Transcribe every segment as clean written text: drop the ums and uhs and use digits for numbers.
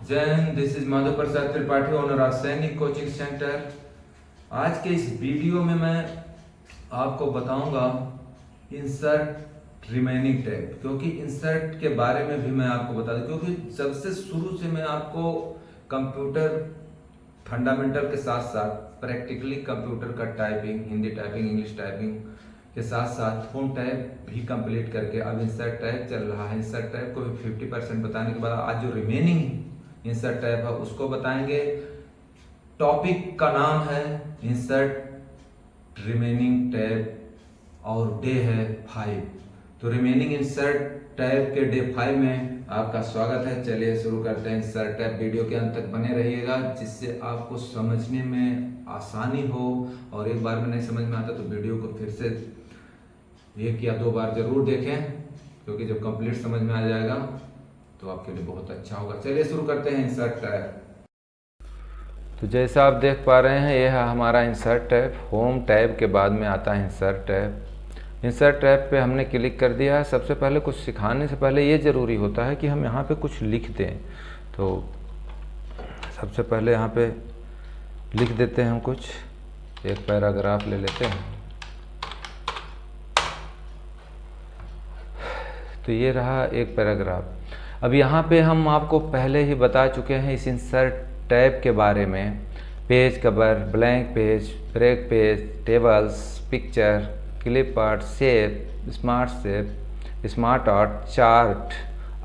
जय Hind. This is Madhav Prasad Tripathi, owner of सैनिक coaching centre. आज के इस वीडियो में मैं आपको बताऊंगा इंसर्ट रिमेनिंग टैब, क्योंकि इंसर्ट के बारे में भी मैं आपको बता दूं, क्योंकि सबसे शुरू से मैं आपको कंप्यूटर फंडामेंटल के साथ साथ प्रैक्टिकली कंप्यूटर का typing, Hindi typing, English typing के साथ साथ होम टैब भी कंप्लीट करके अब इंसर्ट टैब चल रहा है। इंसर्ट टैब को 50% बताने के बाद आज जो रिमेनिंग इंसर्ट टैब है उसको बताएंगे। टॉपिक का नाम है इंसर्ट रिमेनिंग टैब और डे है 5। तो रिमेनिंग इंसर्ट टैब के डे 5 में आपका स्वागत है। चलिए शुरू करते हैं इंसर्ट टैब। वीडियो के अंत तक बने रहिएगा जिससे आपको समझने में आसानी हो, और एक बार में नहीं समझ में आता तो वीडियो को फिर से 1 या 2 बार जरूर देखें, क्योंकि जब कंप्लीट समझ में आ जाएगा तो आपके लिए बहुत अच्छा होगा। चलिए शुरू करते हैं इंसर्ट टैब। तो जैसा आप देख पा रहे हैं, यह है हमारा इंसर्ट टैब। होम टैब के बाद में आता है इंसर्ट टैब। इंसर्ट टैब पे हमने क्लिक कर दिया है। सबसे पहले कुछ सिखाने से पहले ये ज़रूरी होता है कि हम यहाँ पे कुछ लिख दें। तो सबसे पहले यहाँ पे लिख देते हैं हम कुछ, एक पैराग्राफ ले लेते हैं। तो ये रहा एक पैराग्राफ। अब यहाँ पे हम आपको पहले ही बता चुके हैं इस इंसर्ट टैब के बारे में। Page cover, blank page, break page, tables, picture, clip art, shape, smart art, chart.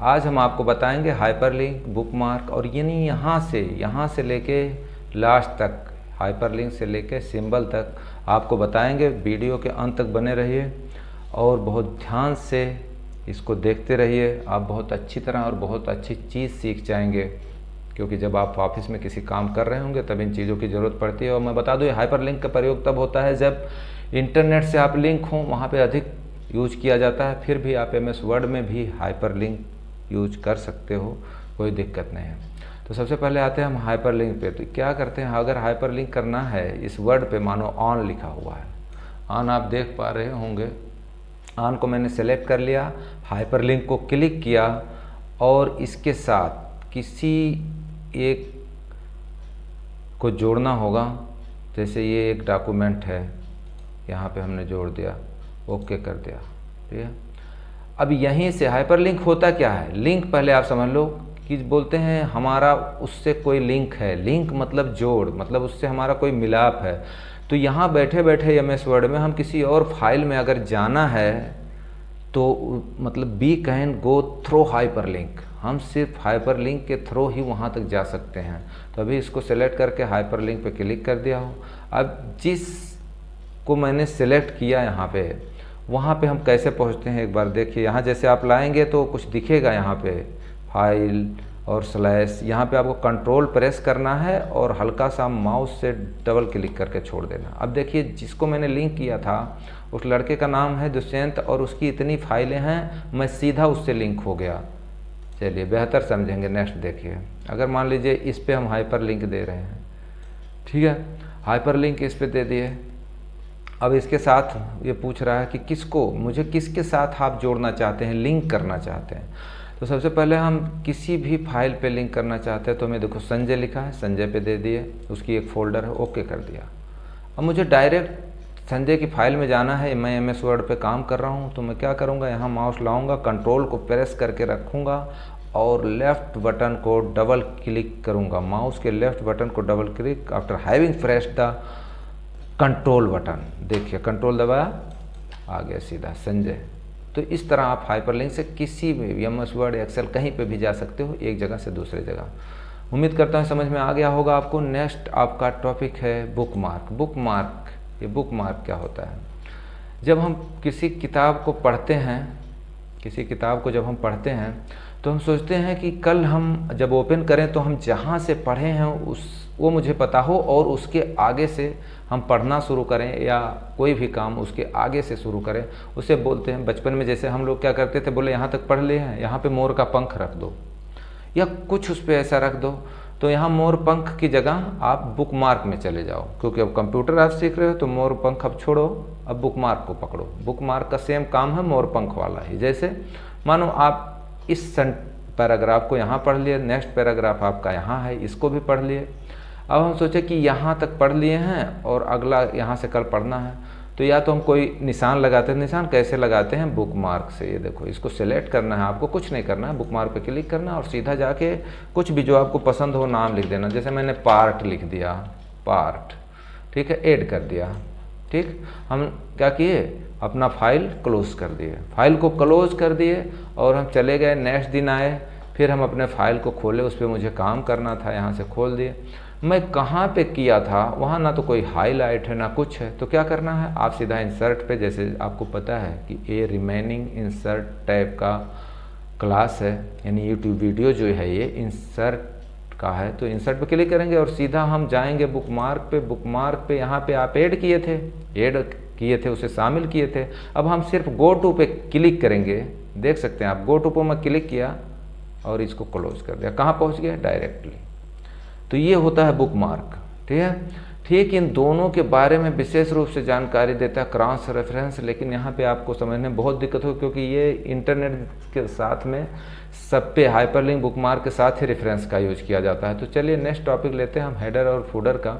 आज हम आपको बताएंगे हाइपरलिंक, बुकमार्क, और यानी यहाँ से लेके लास्ट तक, हाइपरलिंक से लेके सिंबल तक आपको बताएंगे। वीडियो के अंत तक बने रहिए और बहुत ध्यान से इसको देखते रहिए। आप बहुत अच्छी तरह और बहुत अच्छी चीज़ सीख जाएंगे, क्योंकि जब आप ऑफिस में किसी काम कर रहे होंगे तब इन चीज़ों की ज़रूरत पड़ती है। और मैं बता दूं, ये हाइपरलिंक का प्रयोग तब होता है जब इंटरनेट से आप लिंक हों, वहाँ पे अधिक यूज किया जाता है। फिर भी आप MS वर्ड में भी हाइपरलिंक यूज कर सकते हो, कोई दिक्कत नहीं है। तो सबसे पहले आते हैं हम हाइपरलिंक पे। तो क्या करते हैं, अगर हाइपरलिंक करना है इस वर्ड पे, मानो ऑन लिखा हुआ है, ऑन आप देख पा रहे होंगे। ऑन को मैंने सेलेक्ट कर लिया, हाइपरलिंक को क्लिक किया और इसके साथ किसी एक को जोड़ना होगा। जैसे ये एक डॉक्यूमेंट है, यहाँ पे हमने जोड़ दिया, ओके कर दिया। ठीक है। अब यहीं से हाइपरलिंक होता क्या है, लिंक पहले आप समझ लो कि बोलते हैं हमारा उससे कोई लिंक है। लिंक मतलब जोड़, मतलब उससे हमारा कोई मिलाप है। तो यहाँ बैठे बैठे MS वर्ड में हम किसी और फाइल में अगर जाना है तो मतलब we can go through hyperlink, हम सिर्फ हाइपरलिंक के थ्रू ही वहाँ तक जा सकते हैं। तो अभी इसको सेलेक्ट करके हाइपरलिंक पे क्लिक कर दिया हो। अब जिस को मैंने सेलेक्ट किया यहाँ पे, वहाँ पे हम कैसे पहुँचते हैं एक बार देखिए। यहाँ जैसे आप लाएंगे तो कुछ दिखेगा, यहाँ पे फाइल और स्लैश। यहाँ पे आपको कंट्रोल प्रेस करना है और हल्का सा माउस से डबल क्लिक करके छोड़ देना। अब देखिए, जिसको मैंने लिंक किया था उस लड़के का नाम है दुष्यंत और उसकी इतनी फाइलें हैं, मैं सीधा उससे लिंक हो गया। चलिए बेहतर समझेंगे। नेक्स्ट देखिए, अगर मान लीजिए इस पे हम हाइपर लिंक दे रहे हैं, ठीक है, हाइपर लिंक इस पे दे दिए। अब इसके साथ ये पूछ रहा है कि मुझे किसके साथ आप जोड़ना चाहते हैं, लिंक करना चाहते हैं। तो सबसे पहले हम किसी भी फाइल पे लिंक करना चाहते हैं। तो मैं देखो संजय लिखा है, संजय पे दे दिए, उसकी एक फोल्डर है, ओके कर दिया। अब मुझे डायरेक्ट संजय की फाइल में जाना है। मैं MS वर्ड पे काम कर रहा हूँ, तो मैं क्या करूँगा, यहाँ माउस लाऊंगा, कंट्रोल को प्रेस करके रखूँगा और लेफ्ट बटन को डबल क्लिक करूँगा। माउस के लेफ्ट बटन को double click after having pressed the control button. देखिए कंट्रोल दबाया, आ गया सीधा संजय। तो इस तरह आप हाइपरलिंक से किसी भी MS वर्ड, एक्सेल कहीं पे भी जा सकते हो, एक जगह से दूसरे जगह। उम्मीद करता हूँ समझ में आ गया होगा आपको। नेक्स्ट आपका टॉपिक है बुकमार्क। बुकमार्क, ये बुकमार्क क्या होता है? जब हम किसी किताब को पढ़ते हैं, तो हम सोचते हैं कि कल हम जब ओपन करें तो हम जहाँ से पढ़े हैं वो मुझे पता हो और उसके आगे से हम पढ़ना शुरू करें, या कोई भी काम उसके आगे से शुरू करें। उसे बोलते हैं, बचपन में जैसे हम लोग क्या करते थे, बोले यहाँ तक पढ़ लिए हैं, यहाँ पे मोर का पंख रख दो या कुछ उस पर ऐसा रख दो। तो यहाँ मोर पंख की जगह आप बुकमार्क में चले जाओ, क्योंकि अब कंप्यूटर आप सीख रहे हो तो मोर पंख अब छोड़ो, अब बुकमार्क को पकड़ो। बुकमार्क का सेम काम है मोर पंख वाला ही। जैसे मानो आप इस पैराग्राफ को यहाँ पढ़ लिए, नेक्स्ट पैराग्राफ आपका यहाँ है, इसको भी पढ़ लिए। अब हम सोचे कि यहाँ तक पढ़ लिए हैं और अगला यहाँ से कल पढ़ना है, तो या तो हम कोई निशान लगाते हैं। निशान कैसे लगाते हैं? बुक मार्क से। ये देखो, इसको सेलेक्ट करना है आपको, कुछ नहीं करना है, बुक मार्क पे क्लिक करना है और सीधा जाके कुछ भी जो आपको पसंद हो नाम लिख देना। जैसे मैंने पार्ट लिख दिया, पार्ट, ठीक है, ऐड कर दिया। ठीक, हम क्या किए, अपना फाइल क्लोज कर दिए, फाइल को क्लोज कर दिए और हम चले गए। नेक्स्ट दिन आए, फिर हम अपने फाइल को खोले, उस पर मुझे काम करना था, यहाँ से खोल दिए। मैं कहाँ पे किया था, वहाँ ना तो कोई हाईलाइट है ना कुछ है, तो क्या करना है, आप सीधा इंसर्ट पे, जैसे आपको पता है कि ये रिमेनिंग इंसर्ट टैब का क्लास है, यानी यूट्यूब वीडियो जो है ये इंसर्ट का है, तो इंसर्ट पे क्लिक करेंगे और सीधा हम जाएंगे बुकमार्क पे। बुकमार्क पे यहाँ पे आप ऐड किए थे, उसे शामिल किए थे। अब हम सिर्फ गो टू पे क्लिक करेंगे, देख सकते हैं आप, गो टू पे मैं क्लिक किया और इसको क्लोज कर दिया। कहाँ पहुँच गया, डायरेक्टली। तो ये होता है बुकमार्क, ठीक है। ठीक इन दोनों के बारे में विशेष रूप से जानकारी देता है क्रॉस रेफरेंस, लेकिन यहाँ पे आपको समझने में बहुत दिक्कत हो, क्योंकि ये इंटरनेट के साथ में सब पे हाइपरलिंक बुकमार्क के साथ ही रेफरेंस का यूज किया जाता है। तो चलिए नेक्स्ट टॉपिक लेते हैं हम, हेडर और फूडर का।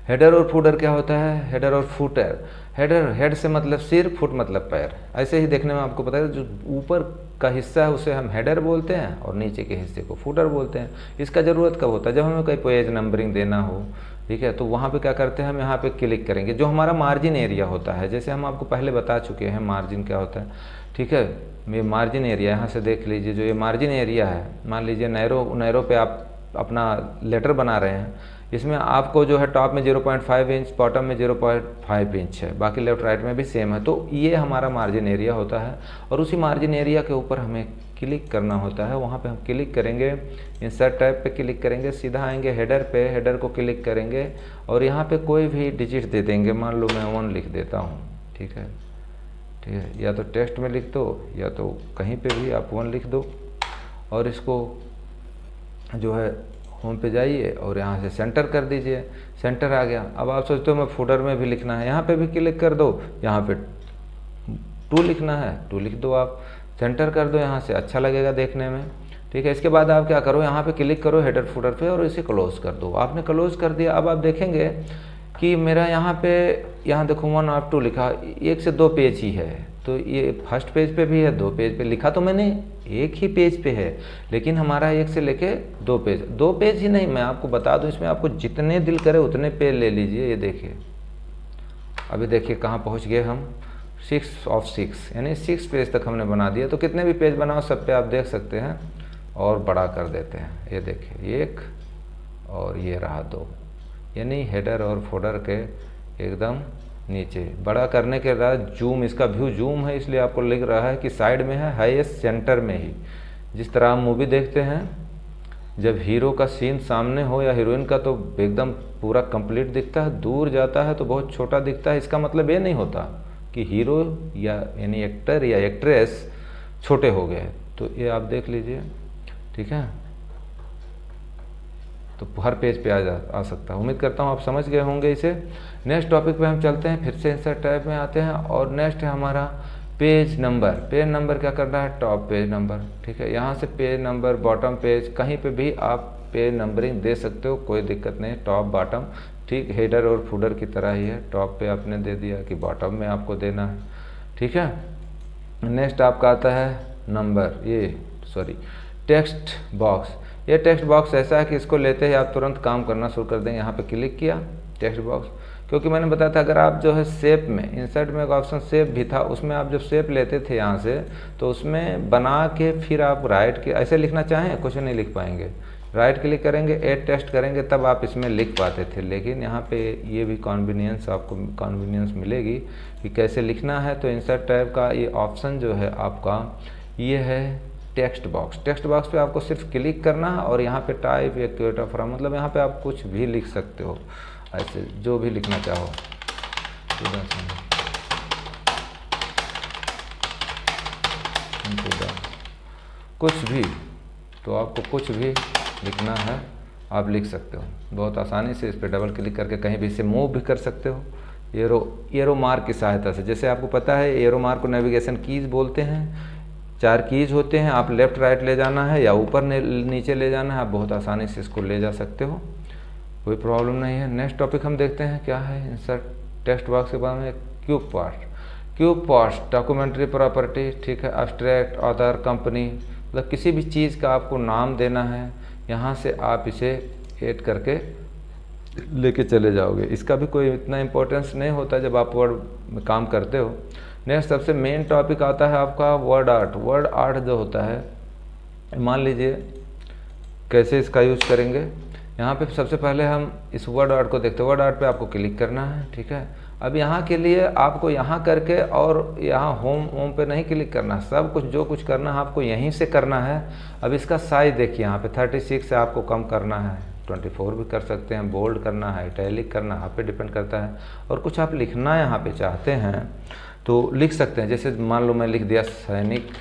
हेडर और फूडर क्या होता है, हेडर और फूटर। हेडर, हेड से मतलब सिर, फुट मतलब पैर, ऐसे ही देखने में आपको पता है। जो ऊपर का हिस्सा है उसे हम हेडर बोलते हैं और नीचे के हिस्से को फूटर बोलते हैं। इसका ज़रूरत कब होता है, जब हमें कोई पेज नंबरिंग देना हो, ठीक है, तो वहाँ पे क्या करते हैं, हम यहाँ पे क्लिक करेंगे। जो हमारा मार्जिन एरिया होता है, जैसे हम आपको पहले बता चुके हैं मार्जिन क्या होता है, ठीक है। ये मार्जिन एरिया, यहाँ से देख लीजिए, जो ये मार्जिन एरिया है, मान लीजिए नैरो पे आप अपना लेटर बना रहे हैं, इसमें आपको जो है टॉप में 0.5 इंच, बॉटम में 0.5 इंच है, बाकी लेफ्ट राइट में भी सेम है। तो ये हमारा मार्जिन एरिया होता है और उसी मार्जिन एरिया के ऊपर हमें क्लिक करना होता है। वहाँ पे हम क्लिक करेंगे, इंसर्ट टैब पे क्लिक करेंगे, सीधा आएंगे हेडर पे, हेडर को क्लिक करेंगे और यहाँ पे कोई भी डिजिट दे देंगे। मान लो मैं 1 लिख देता हूँ, ठीक है, ठीक है, या तो टेक्स्ट में लिख दो या तो कहीं पे भी आप 1 लिख दो और इसको जो है होम पे जाइए और यहाँ से सेंटर कर दीजिए, सेंटर आ गया। अब आप सोचते हो मैं फूटर में भी लिखना है, यहाँ पे भी क्लिक कर दो, यहाँ पे 2 लिखना है, 2 लिख दो, आप सेंटर कर दो, यहाँ से अच्छा लगेगा देखने में, ठीक है। इसके बाद आप क्या करो, यहाँ पे क्लिक करो हेडर फूटर पे और इसे क्लोज कर दो। आपने क्लोज कर दिया। अब आप देखेंगे कि मेरा यहाँ पे, यहाँ देखो 1 और 2 लिखा, 1 से 2 पेज ही है, तो ये फर्स्ट पेज पे भी है, 2 पेज पे लिखा तो मैंने एक ही पेज पे है, लेकिन हमारा 1 से लेके 2 पेज, 2 पेज ही नहीं, मैं आपको बता दूं, इसमें आपको जितने दिल करे उतने पेज ले लीजिए। ये देखिए, अभी देखिए कहाँ पहुँच गए हम, 6 of 6, यानी 6 पेज तक हमने बना दिया। तो कितने भी पेज बनाओ सब पे आप देख सकते हैं और बड़ा कर देते हैं। ये देखिए 1 और ये रहा 2, यानी हेडर और फूडर के एकदम नीचे। बड़ा करने के बाद जूम, इसका व्यू जूम है, इसलिए आपको लिख रहा है कि साइड में है, हाईएस्ट सेंटर में ही। जिस तरह हम मूवी देखते हैं, जब हीरो का सीन सामने हो या हीरोइन का तो एकदम पूरा कंप्लीट दिखता है, दूर जाता है तो बहुत छोटा दिखता है। इसका मतलब ये नहीं होता कि हीरो या यानी एक्टर या एक्ट्रेस छोटे हो गए। तो ये आप देख लीजिए, ठीक है, तो हर पेज पे आ सकता है। उम्मीद करता हूँ आप समझ गए होंगे इसे। नेक्स्ट टॉपिक पे हम चलते हैं, फिर से इंसर्ट टैब में आते हैं और नेक्स्ट है हमारा पेज नंबर। पेज नंबर क्या करना है, टॉप पेज नंबर, ठीक है। यहाँ से पेज नंबर, बॉटम पेज, कहीं पे भी आप पेज नंबरिंग दे सकते हो, कोई दिक्कत नहीं, टॉप बॉटम, ठीक, हेडर और फूडर की तरह ही है। टॉप पे आपने दे दिया कि बॉटम में आपको देना है, ठीक है। नेक्स्ट आपका आता है नंबर, टेक्स्ट बॉक्स। ये टेक्स्ट बॉक्स ऐसा है कि इसको लेते ही आप तुरंत काम करना शुरू कर देंगे। यहाँ पे क्लिक किया, टेक्स्ट बॉक्स, क्योंकि मैंने बताया था अगर आप जो है शेप में, इंसर्ट में एक ऑप्शन शेप भी था, उसमें आप जब शेप लेते थे यहाँ से, तो उसमें बना के फिर आप राइट के ऐसे लिखना चाहें कुछ नहीं लिख पाएंगे। राइट क्लिक करेंगे, ऐड टेक्स्ट करेंगे, तब आप इसमें लिख पाते थे। लेकिन यहाँ पे ये भी कन्वीनियंस, आपको कन्वीनियंस मिलेगी कि कैसे लिखना है। तो इंसर्ट टैब का ये ऑप्शन जो है आपका, ये है टेक्स्ट बॉक्स। टेक्स्ट बॉक्स पे आपको सिर्फ क्लिक करना है और यहाँ पे टाइप या क्वेटा फ्रॉम, मतलब यहाँ पे आप कुछ भी लिख सकते हो, ऐसे जो भी लिखना चाहो, कुछ भी, तो आपको कुछ भी लिखना है आप लिख सकते हो बहुत आसानी से। इस पर डबल क्लिक करके कहीं भी इसे मूव भी कर सकते हो एरो मार्क की सहायता से। जैसे आपको पता है एरो मार्क को नेविगेशन कीज बोलते हैं, 4 कीज होते हैं, आप लेफ़्ट राइट ले जाना है या ऊपर नीचे ले जाना है, आप बहुत आसानी से इसको ले जा सकते हो, कोई प्रॉब्लम नहीं है। नेक्स्ट टॉपिक हम देखते हैं क्या है इंसर्ट टेक्स्ट बॉक्स के बाद में cube part. Cube parts documentary property, ठीक है, अब्स्ट्रैक्ट, ऑथर, कंपनी, मतलब किसी भी चीज़ का आपको नाम देना है, यहाँ से आप इसे ऐड करके लेके चले जाओगे। इसका भी कोई इतना इम्पोर्टेंस नहीं होता जब आप वर्ड में काम करते हो। नेक्स्ट सबसे मेन टॉपिक आता है आपका वर्ड आर्ट। वर्ड आर्ट जो होता है, मान लीजिए कैसे इसका यूज करेंगे। यहाँ पे सबसे पहले हम इस वर्ड आर्ट को देखते हैं। वर्ड आर्ट पे आपको क्लिक करना है, ठीक है। अब यहाँ के लिए आपको यहाँ करके और यहाँ होम पे नहीं क्लिक करना, सब कुछ जो कुछ करना है आपको यहीं से करना है। अब इसका साइज देखिए, यहाँ पे 36 से आपको कम करना है, 24 भी कर सकते हैं, बोल्ड करना है, इटैलिक करना है, आप पे डिपेंड करता है। और कुछ आप लिखना यहाँ पे चाहते हैं तो लिख सकते हैं, जैसे मान लो मैं लिख दिया सैनिक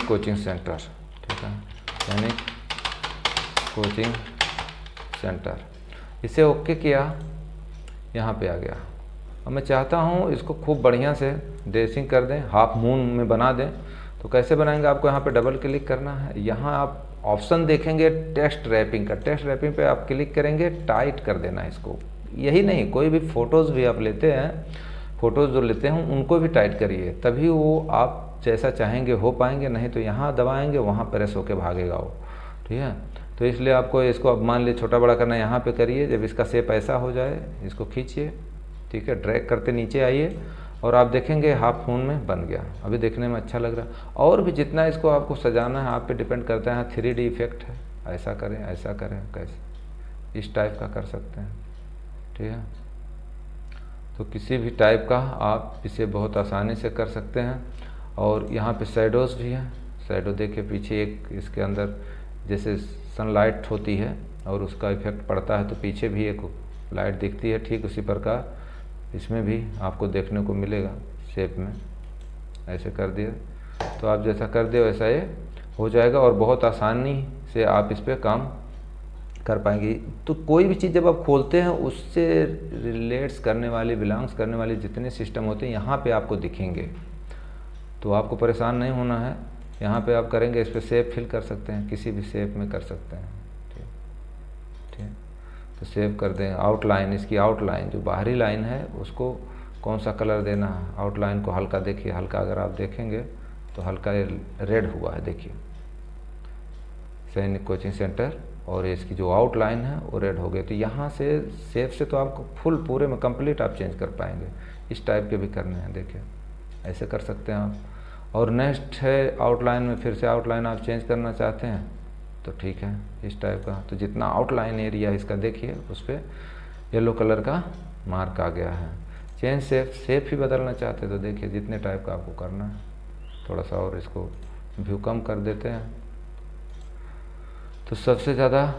कोचिंग सेंटर, ठीक है, सैनिक कोचिंग सेंटर। इसे ओके किया, यहाँ पे आ गया। अब मैं चाहता हूँ इसको खूब बढ़िया से ड्रेसिंग कर दें, हाफ मून में बना दें। तो कैसे बनाएंगे, आपको यहाँ पे डबल क्लिक करना है। यहाँ आप ऑप्शन देखेंगे टेक्स्ट रैपिंग का, टेक्स्ट रैपिंग पे आप क्लिक करेंगे, टाइट कर देना इसको। यही नहीं, कोई भी फ़ोटोज़ भी आप लेते हैं, फ़ोटोज़ जो लेते हैं उनको भी टाइट करिए, तभी वो आप जैसा चाहेंगे हो पाएंगे, नहीं तो यहाँ दबाएंगे वहाँ प्रेस होके भागेगा वो, ठीक है। तो इसलिए आपको इसको अब मान लीजिए छोटा बड़ा करना है, यहाँ पे करिए। जब इसका शेप ऐसा हो जाए इसको खींचिए, ठीक है, ड्रैग करते नीचे आइए और आप देखेंगे हाफ मून में बन गया। अभी देखने में अच्छा लग रहा है। और भी जितना इसको आपको सजाना है आप पे डिपेंड करता है। 3D इफेक्ट है, ऐसा करें ऐसा करें, कैसे इस टाइप का कर सकते हैं, ठीक है। तो किसी भी टाइप का आप इसे बहुत आसानी से कर सकते हैं। और यहाँ पे शैडोज़ भी हैं। शैडो देखिए पीछे एक इसके अंदर जैसे सनलाइट होती है और उसका इफेक्ट पड़ता है तो पीछे भी एक लाइट दिखती है, ठीक उसी प्रकार इसमें भी आपको देखने को मिलेगा शेप में। ऐसे कर दिया तो आप जैसा कर दिए वैसा ये हो जाएगा और बहुत आसानी से आप इस पर काम कर पाएंगे। तो कोई भी चीज़ जब आप खोलते हैं उससे रिलेट्स करने वाली, बिलोंग्स करने वाले जितने सिस्टम होते हैं यहाँ पे आपको दिखेंगे, तो आपको परेशान नहीं होना है। यहाँ पे आप करेंगे, इस पर शेप फिल कर सकते हैं, किसी भी शेप में कर सकते हैं, ठीक। तो सेव कर दें। आउटलाइन, इसकी आउटलाइन जो बाहरी लाइन है उसको कौन सा कलर देना है, आउटलाइन को हल्का देखिए, हल्का अगर आप देखेंगे तो हल्का रेड हुआ है, देखिए सैनिक कोचिंग सेंटर, और इसकी जो आउटलाइन है वो रेड हो गई। तो यहाँ से शेप से तो आपको फुल पूरे में कंप्लीट आप चेंज कर पाएंगे। इस टाइप के भी करने हैं, देखिए ऐसे कर सकते हैं आप। और नेक्स्ट है आउटलाइन में, फिर से आउटलाइन आप चेंज करना चाहते हैं तो ठीक है इस टाइप का। तो जितना आउटलाइन एरिया इसका देखिए उस पर येलो कलर का मार्क आ गया है। चेंज शेप ही बदलना चाहते हैं तो देखिए जितने टाइप का आपको करना है। थोड़ा सा और इसको व्यू कम कर देते हैं। तो सबसे ज़्यादा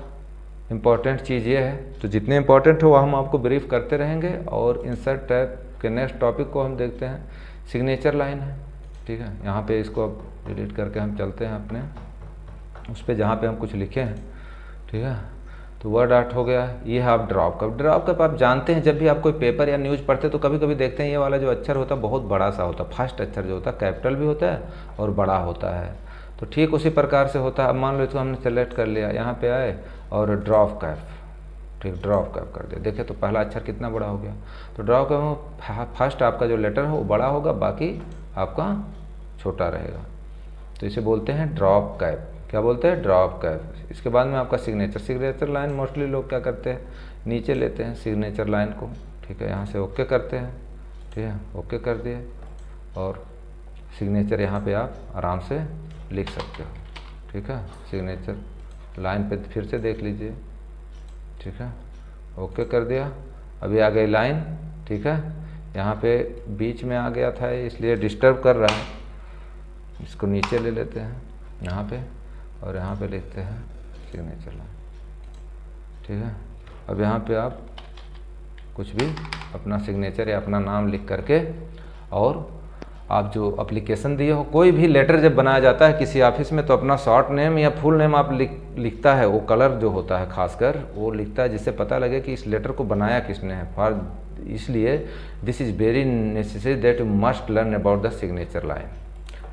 इम्पॉर्टेंट चीज़ ये है, तो जितने इम्पॉर्टेंट हो वो हम आपको ब्रीफ करते रहेंगे। और इंसर्ट टैब के नेक्स्ट टॉपिक को हम देखते हैं, सिग्नेचर लाइन है, ठीक है। यहाँ पे इसको अब डिलीट करके हम चलते हैं अपने उस पर जहाँ पे हम कुछ लिखे हैं, ठीक है। तो वर्ड आर्ट हो गया। ये है आप ड्रॉप कप। ड्रॉप कप आप जानते हैं, जब भी आप कोई पेपर या न्यूज़ पढ़ते हैं तो कभी कभी देखते हैं ये वाला जो अक्षर होता है बहुत बड़ा सा होता है, फर्स्ट अक्षर जो होता है कैपिटल भी होता है और बड़ा होता है। तो ठीक उसी प्रकार से होता है। अब मान लो इसको हमने सेलेक्ट कर लिया, यहाँ पे आए और ड्रॉप कैप, ठीक, ड्रॉप कैप कर दिया। देखिए तो पहला अक्षर कितना बड़ा हो गया। तो ड्रॉप कैप में फर्स्ट आपका जो लेटर है वो बड़ा होगा, बाकी आपका छोटा रहेगा। तो इसे बोलते हैं ड्रॉप कैप। क्या बोलते हैं? Drop cap. इसके बाद में आपका सिग्नेचर लाइन मोस्टली लोग क्या करते हैं, नीचे लेते हैं सिग्नेचर लाइन को, ठीक है। यहाँ से ओके करते हैं, ठीक है, ओके कर दिए और सिग्नेचर यहाँ पे आप आराम से लिख सकते हो, ठीक है। सिग्नेचर लाइन पे फिर से देख लीजिए, ठीक है, ओके कर दिया। अभी आ गई लाइन, ठीक है। यहाँ पे बीच में आ गया था इसलिए डिस्टर्ब कर रहा है, इसको नीचे ले लेते हैं यहाँ पे और यहाँ पे लिखते हैं सिग्नेचर लाइन, ठीक है। अब यहाँ पे आप कुछ भी अपना सिग्नेचर या अपना नाम लिख करके, और आप जो एप्लीकेशन दिए हो, कोई भी लेटर जब बनाया जाता है किसी ऑफिस में तो अपना शॉर्ट नेम या फुल नेम आप लिखता है, वो कलर जो होता है खासकर वो लिखता है जिससे पता लगे कि इस लेटर को बनाया किसने है। फॉर इसलिए this is very necessary that you must learn about the signature line.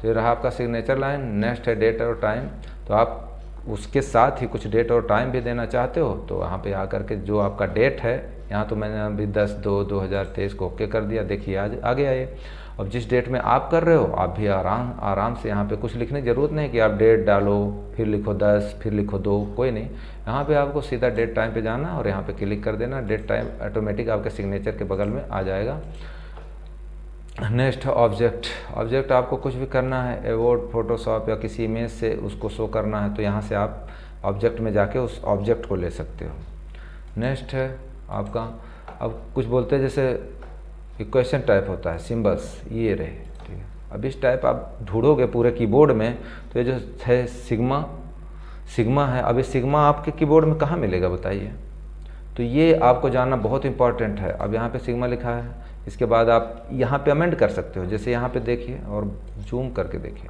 तो ये रहा आपका सिग्नेचर लाइन। नेक्स्ट है डेट और टाइम, तो आप उसके साथ ही कुछ डेट और टाइम भी देना चाहते हो तो वहाँ पे आकर के जो आपका डेट है, यहाँ तो मैंने अभी 10/2/2023 को ओके कर दिया। देखिए आज आ गया ये। अब जिस डेट में आप कर रहे हो आप भी आराम से यहाँ पे कुछ लिखने की ज़रूरत नहीं कि आप डेट डालो फिर लिखो 10 फिर लिखो 2, कोई नहीं। यहाँ पे आपको सीधा डेट टाइम पे जाना और यहाँ पे क्लिक कर देना। डेट टाइम ऑटोमेटिक आपके सिग्नेचर के बगल में आ जाएगा। नेक्स्ट ऑब्जेक्ट आपको कुछ भी करना है, एवोर्ड, फोटोशॉप या किसी इमेज से उसको शो करना है तो यहाँ से आप ऑब्जेक्ट में जाके उस ऑब्जेक्ट को ले सकते हो। नेक्स्ट है आपका, अब कुछ बोलते हैं जैसे इक्वेशन टाइप होता है, सिंबल्स ये रहे, ठीक है। अब इस टाइप आप ढूंढोगे पूरे कीबोर्ड में तो ये जो है सिग्मा है। अब ये सिग्मा आपके कीबोर्ड में कहाँ मिलेगा बताइए, तो ये आपको जानना बहुत इंपॉर्टेंट है। अब यहाँ पे सिग्मा लिखा है, इसके बाद आप यहाँ पे अमेंड कर सकते हो, जैसे यहाँ पे देखिए और जूम करके देखिए,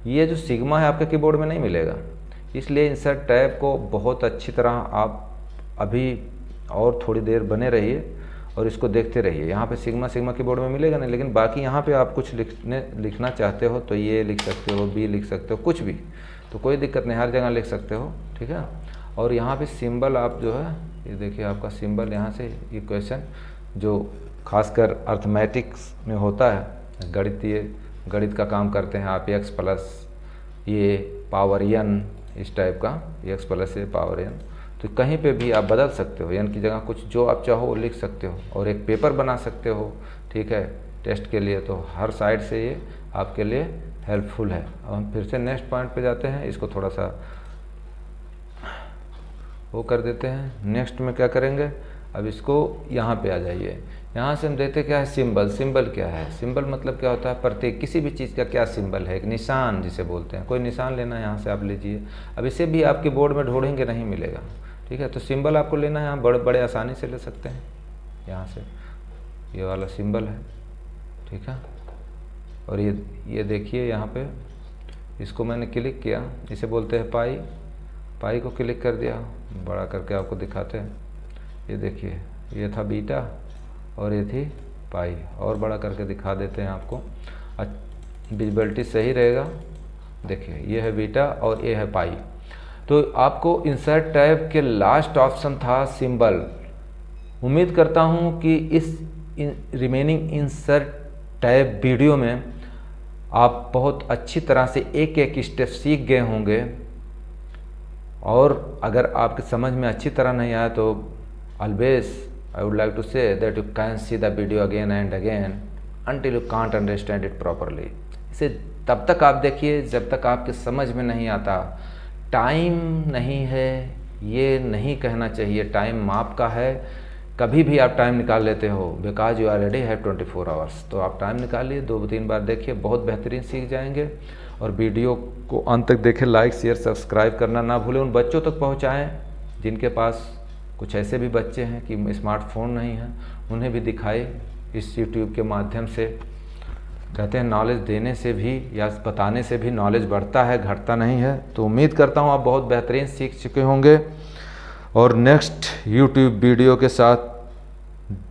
ये जो सिग्मा है आपके कीबोर्ड में नहीं मिलेगा। इसलिए इंसर्ट टैब को बहुत अच्छी तरह आप अभी और थोड़ी देर बने रहिए और इसको देखते रहिए। यहाँ पे सिग्मा कीबोर्ड में मिलेगा नहीं, लेकिन बाकी यहाँ पे आप कुछ लिखना चाहते हो तो ये लिख सकते हो, बी लिख सकते हो, कुछ भी, तो कोई दिक्कत नहीं, हर जगह लिख सकते हो, ठीक है। और यहाँ पे सिंबल आप जो है ये देखिए आपका सिंबल यहाँ से इक्वेशन जो खासकर अर्थमेटिक्स में होता है, गणित का काम करते हैं आप, x प्लस ये पावर n, इस टाइप का x प्लस ये पावर n, तो कहीं पे भी आप बदल सकते हो, n की जगह कुछ जो आप चाहो वो लिख सकते हो और एक पेपर बना सकते हो, ठीक है, टेस्ट के लिए। तो हर साइड से ये आपके लिए हेल्पफुल है। अब हम फिर से नेक्स्ट पॉइंट पे जाते हैं, इसको थोड़ा सा वो कर देते हैं। नेक्स्ट में क्या करेंगे, अब इसको यहाँ पे आ जाइए। यहाँ से हम देखते क्या है, सिंबल क्या है। सिंबल मतलब क्या होता है, प्रत्येक किसी भी चीज़ का क्या सिंबल है, एक निशान जिसे बोलते हैं। कोई निशान लेना है यहाँ से आप लीजिए। अब इसे भी आपके बोर्ड में ढूंढेंगे नहीं मिलेगा, ठीक है। तो सिंबल आपको लेना है, यहाँ बड़े आसानी से ले सकते हैं। यहाँ से ये वाला सिंबल है, ठीक है। और ये देखिए यहाँ पे इसको मैंने क्लिक किया, इसे बोलते हैं पाई को क्लिक कर दिया, बड़ा करके आपको दिखाते हैं। ये देखिए ये था बीटा और ये थी पाई, और बड़ा करके दिखा देते हैं आपको, विजिबिलिटी सही रहेगा। देखिए ये है बीटा और ये है पाई। तो आपको इंसर्ट टैब के लास्ट ऑप्शन था सिंबल। उम्मीद करता हूँ कि इस रिमेनिंग इंसर्ट टैब वीडियो में आप बहुत अच्छी तरह से एक एक स्टेप सीख गए होंगे, और अगर आपके समझ में अच्छी तरह नहीं आया तो always I would like to say that you can see the video again and again until you can't understand it properly। इसे तब तक आप देखिए जब तक आपके समझ में नहीं आता। टाइम नहीं है ये नहीं कहना चाहिए, टाइम आपका है, कभी भी आप टाइम निकाल लेते हो, because you already have 24 hours. तो आप टाइम निकालिए, 2-3 बार देखिए, बहुत बेहतरीन सीख जाएंगे। और वीडियो को अंत तक देखें, लाइक शेयर सब्सक्राइब करना ना भूलें। उन बच्चों तक पहुंचाएं जिनके पास कुछ ऐसे भी बच्चे हैं कि स्मार्टफोन नहीं है, उन्हें भी दिखाए इस यूट्यूब के माध्यम से। कहते हैं नॉलेज देने से भी या बताने से भी नॉलेज बढ़ता है, घटता नहीं है। तो उम्मीड करता हूँ आप बहुत बेहतरीन सीख चुके होंगे। और नेक्स्ट यूट्यूब वीडियो के साथ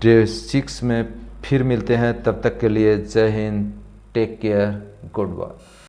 डे 6 में फिर मिलते हैं। तब तक के लिए जय हिंद, टेक केयर, गुड बाय।